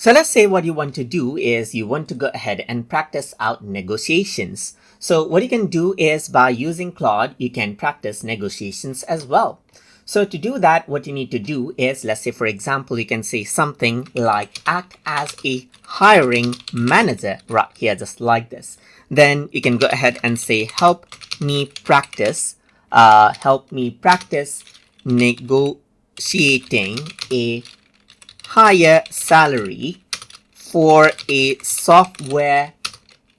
So let's say what you want to do is you want to go ahead and practice out negotiations. So what you can do is by using Claude, you can practice negotiations as well. So to do that, what you need to do is, let's say, for example, you can say something like act as a hiring manager right here, just like this. Then you can go ahead and say, help me practice negotiating a higher salary for a software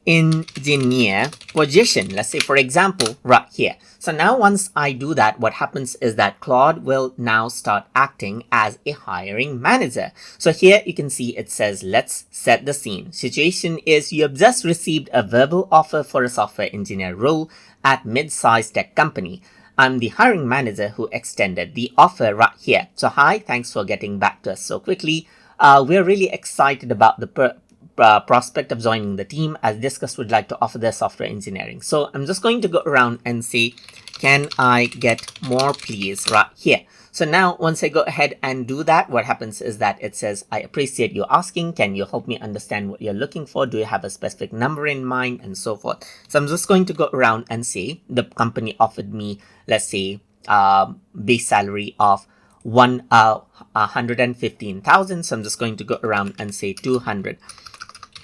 engineer position. Let's say, for example, right here. So now once I do that, what happens is that Claude will now start acting as a hiring manager. So here you can see it says, let's set the scene. Situation is you have just received a verbal offer for a software engineer role at mid-sized tech company. I'm the hiring manager who extended the offer right here. So hi, thanks for getting back to us so quickly. We're really excited about the prospect of joining the team, as Discuss would like to offer their software engineering. So I'm just going to go around and say, can I get more please right here. So now once I go ahead and do that, what happens is that it says, I appreciate you asking. Can you help me understand what you're looking for? Do you have a specific number in mind? And so forth. So I'm just going to go around and say the company offered me, let's say, base salary of 115,000. So I'm just going to go around and say 200.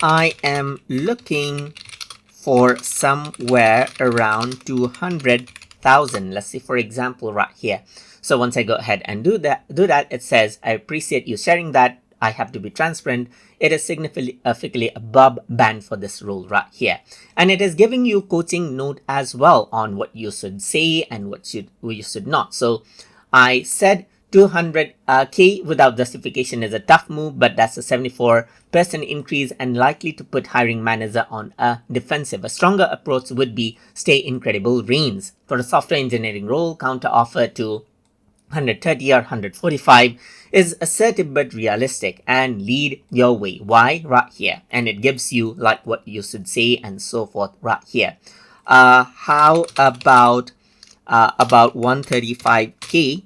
I am looking for somewhere around 200,000. Let's say, for example, right here. So once I go ahead and do that, it says, I appreciate you sharing that. I have to be transparent. It is significantly above band for this role right here. And it is giving you coaching note as well on what you should say and what you should not. So I said 200K without justification is a tough move, but that's a 74% increase and likely to put hiring manager on a defensive. A stronger approach would be stay in credible range. For a software engineering role, counter offer to 130 or 145 is assertive but realistic and lead your way. Why? Right here. And it gives you like what you should say and so forth right here. How about 135K?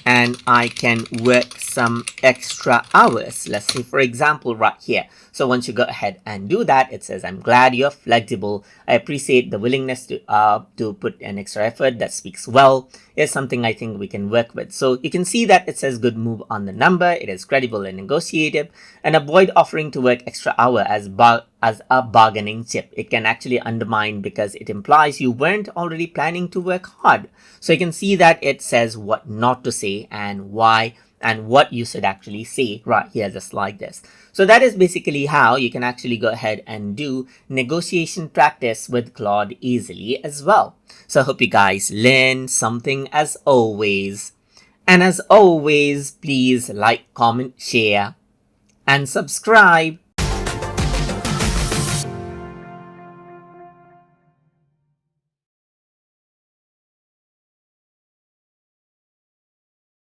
And I can work some extra hours. Let's say, for example, right here. So once you go ahead and do that, it says, I'm glad you're flexible. I appreciate the willingness to put an extra effort. That speaks well. It's something I think we can work with. So you can see that it says good move on the number. It is credible and negotiative, and avoid offering to work extra hour as a bargaining chip. It can actually undermine because it implies you weren't already planning to work hard. So you can see that it says what not to say and why and what you should actually say right here, just like this. So that is basically how you can actually go ahead and do negotiation practice with Claude easily as well. So I hope you guys learn something as always. And as always, please like, comment, share, and subscribe.